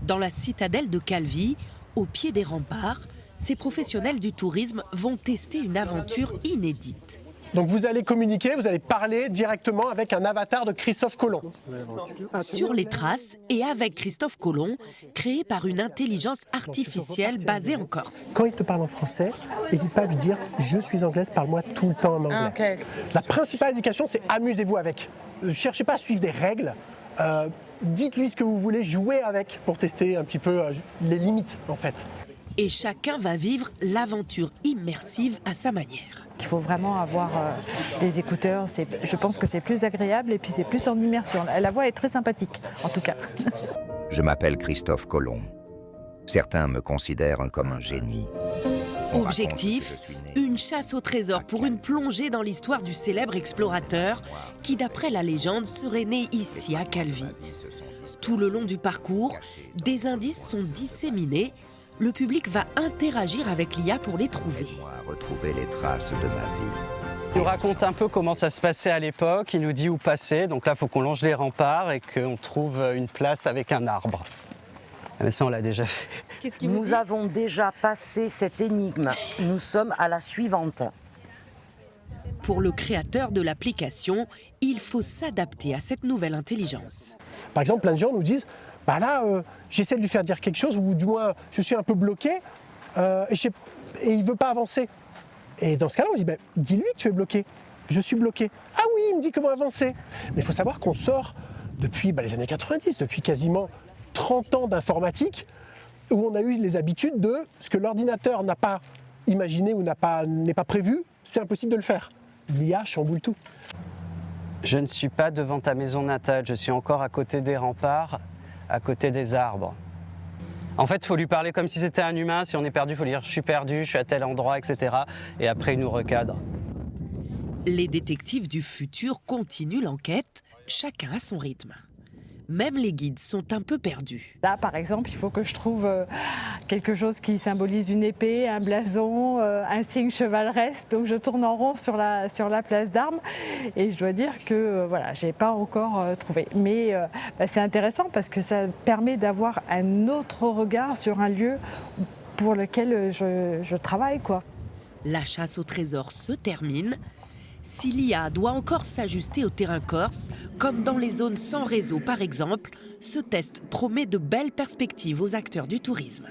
Dans la citadelle de Calvi, au pied des remparts, ces professionnels du tourisme vont tester une aventure inédite. Donc vous allez communiquer, vous allez parler directement avec un avatar de Christophe Colomb. Sur les traces et avec Christophe Colomb, créé par une intelligence artificielle basée en Corse. Quand il te parle en français, n'hésite pas à lui dire « je suis anglaise, parle-moi tout le temps en anglais Okay. ». La principale indication, c'est amusez-vous avec. Ne cherchez pas à suivre des règles. Dites-lui ce que vous voulez, jouer avec pour tester un petit peu les limites en fait. Et chacun va vivre l'aventure immersive à sa manière. Il faut vraiment avoir des écouteurs, je pense que c'est plus agréable et puis c'est plus en immersion. La voix est très sympathique, en tout cas. Je m'appelle Christophe Colomb. Certains me considèrent comme un génie. On Objectif, raconte que je suis né une chasse au trésor pour une plongée dans l'histoire du célèbre explorateur qui, d'après la légende, serait né ici à Calvi. Tout le long du parcours, des indices sont disséminés. Le public va interagir avec l'IA pour les trouver. Aide-moi à retrouver les traces de ma vie. Il nous raconte un peu comment ça se passait à l'époque, il nous dit où passer, donc là il faut qu'on longe les remparts et qu'on trouve une place avec un arbre. Mais ça on l'a déjà fait. Nous avons déjà passé cette énigme. Nous sommes à la suivante. Pour le créateur de l'application, il faut s'adapter à cette nouvelle intelligence. Par exemple, plein de gens nous disent bah là, j'essaie de lui faire dire quelque chose, ou du moins, je suis un peu bloqué, et il ne veut pas avancer. Et dans ce cas-là, on dit, dis-lui que tu es bloqué. Je suis bloqué. Ah oui, il me dit comment avancer. Mais il faut savoir qu'on sort depuis les années 90, depuis quasiment 30 ans d'informatique, où on a eu les habitudes de ce que l'ordinateur n'a pas imaginé ou n'est pas prévu, c'est impossible de le faire. L'IA chamboule tout. Je ne suis pas devant ta maison natale, je suis encore à côté des remparts, à côté des arbres. En fait, il faut lui parler comme si c'était un humain. Si on est perdu, il faut lui dire « je suis perdu, je suis à tel endroit, etc. » Et après, il nous recadre. Les détectives du futur continuent l'enquête, chacun à son rythme. Même les guides sont un peu perdus. Là, par exemple, il faut que je trouve quelque chose qui symbolise une épée, un blason, un signe chevaleresque. Donc je tourne en rond sur la place d'armes et je dois dire que voilà, j'ai pas encore trouvé. Mais c'est intéressant parce que ça permet d'avoir un autre regard sur un lieu pour lequel je travaille, quoi. La chasse au trésor se termine. Si l'IA doit encore s'ajuster au terrain corse, comme dans les zones sans réseau par exemple, ce test promet de belles perspectives aux acteurs du tourisme.